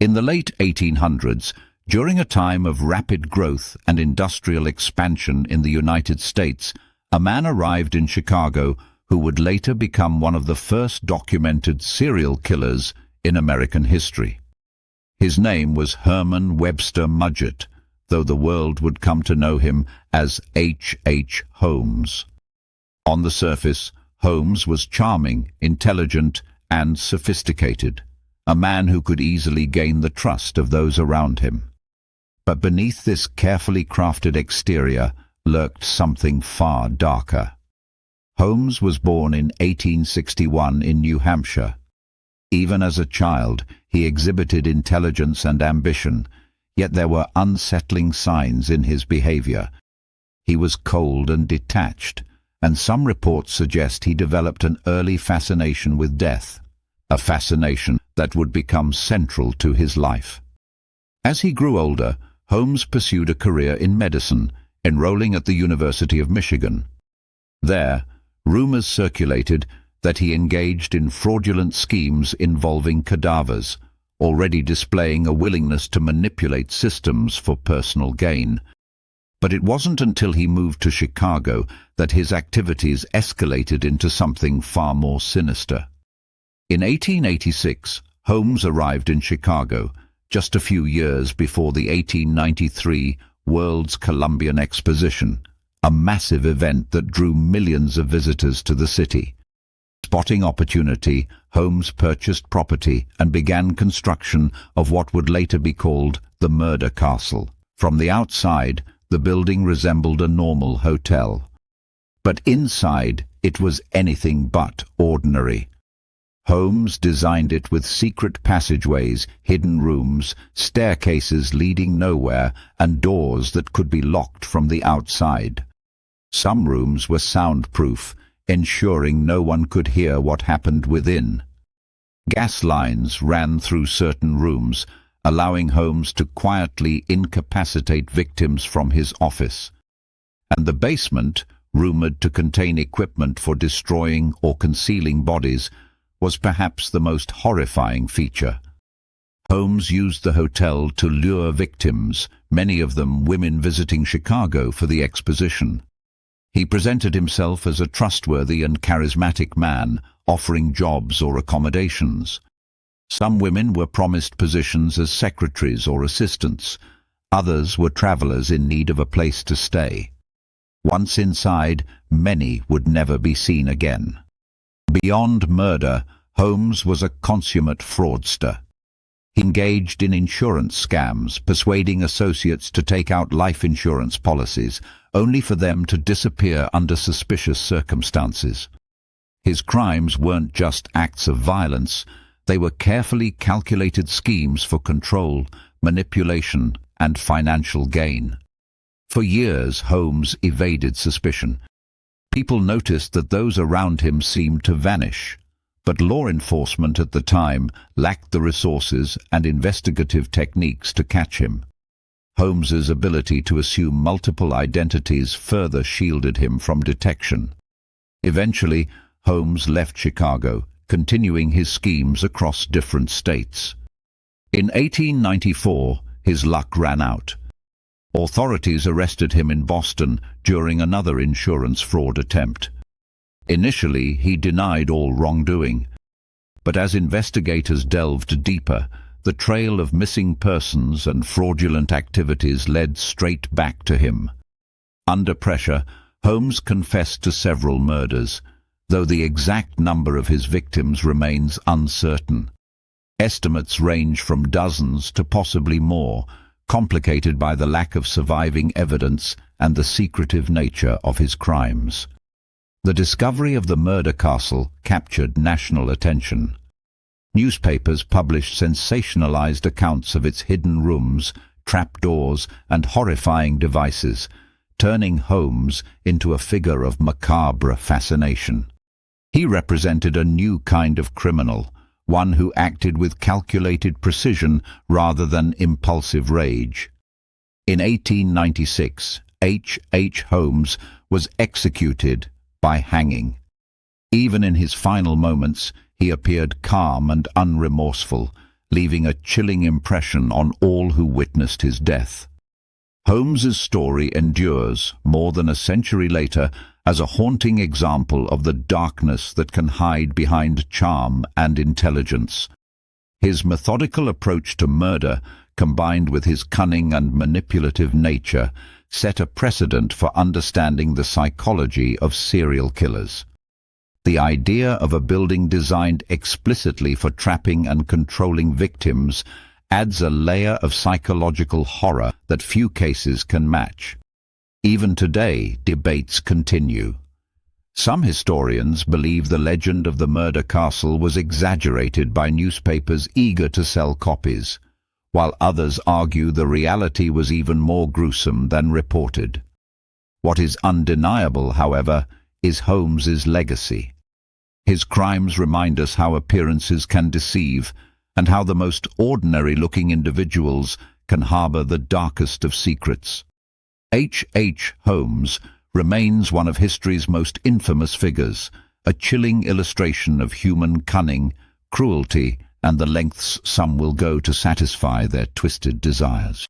In the late 1800s, during a time of rapid growth and industrial expansion in the United States, a man arrived in Chicago who would later become one of the first documented serial killers in American history. His name was Herman Webster Mudgett, though the world would come to know him as H. Holmes. On the surface, Holmes was charming, intelligent, and sophisticated, a man who could easily gain the trust of those around him. But beneath this carefully crafted exterior lurked something far darker. Holmes was born in 1861 in New Hampshire. Even as a child, he exhibited intelligence and ambition, yet there were unsettling signs in his behavior. He was cold and detached, and some reports suggest he developed an early fascination with death, a fascination that would become central to his life. As he grew older, Holmes pursued a career in medicine, enrolling at the University of Michigan. There, rumors circulated that he engaged in fraudulent schemes involving cadavers, already displaying a willingness to manipulate systems for personal gain. But it wasn't until he moved to Chicago that his activities escalated into something far more sinister. In 1886, Holmes arrived in Chicago, just a few years before the 1893 World's Columbian Exposition, a massive event that drew millions of visitors to the city. Spotting opportunity, Holmes purchased property and began construction of what would later be called the Murder Castle. From the outside, the building resembled a normal hotel. But inside, it was anything but ordinary. Holmes designed it with secret passageways, hidden rooms, staircases leading nowhere, and doors that could be locked from the outside. Some rooms were soundproof, ensuring no one could hear what happened within. Gas lines ran through certain rooms, allowing Holmes to quietly incapacitate victims from his office. And the basement, rumored to contain equipment for destroying or concealing bodies, was perhaps the most horrifying feature. Holmes used the hotel to lure victims, many of them women visiting Chicago for the exposition. He presented himself as a trustworthy and charismatic man, offering jobs or accommodations. Some women were promised positions as secretaries or assistants. Others were travelers in need of a place to stay. Once inside, many would never be seen again. Beyond murder, Holmes was a consummate fraudster. He engaged in insurance scams, persuading associates to take out life insurance policies, only for them to disappear under suspicious circumstances. His crimes weren't just acts of violence, they were carefully calculated schemes for control, manipulation, and financial gain. For years, Holmes evaded suspicion. People noticed that those around him seemed to vanish, but law enforcement at the time lacked the resources and investigative techniques to catch him. Holmes's ability to assume multiple identities further shielded him from detection. Eventually, Holmes left Chicago, continuing his schemes across different states. In 1894, his luck ran out. Authorities arrested him in Boston during another insurance fraud attempt. Initially, he denied all wrongdoing, but as investigators delved deeper, the trail of missing persons and fraudulent activities led straight back to him. Under pressure, Holmes confessed to several murders, though the exact number of his victims remains uncertain. Estimates range from dozens to possibly more, complicated by the lack of surviving evidence and the secretive nature of his crimes. The discovery of the Murder Castle captured national attention. Newspapers published sensationalized accounts of its hidden rooms, trapdoors, and horrifying devices, turning Holmes into a figure of macabre fascination. He represented a new kind of criminal, one who acted with calculated precision rather than impulsive rage. In 1896, H. Holmes was executed by hanging. Even in his final moments, he appeared calm and unremorseful, leaving a chilling impression on all who witnessed his death. Holmes's story endures, more than a century later, as a haunting example of the darkness that can hide behind charm and intelligence. His methodical approach to murder, combined with his cunning and manipulative nature, set a precedent for understanding the psychology of serial killers. The idea of a building designed explicitly for trapping and controlling victims adds a layer of psychological horror that few cases can match. Even today, debates continue. Some historians believe the legend of the murder castle was exaggerated by newspapers eager to sell copies, while others argue the reality was even more gruesome than reported. What is undeniable, however, is Holmes's legacy. His crimes remind us how appearances can deceive, and how the most ordinary-looking individuals can harbor the darkest of secrets. H. Holmes remains one of history's most infamous figures, a chilling illustration of human cunning, cruelty, and the lengths some will go to satisfy their twisted desires.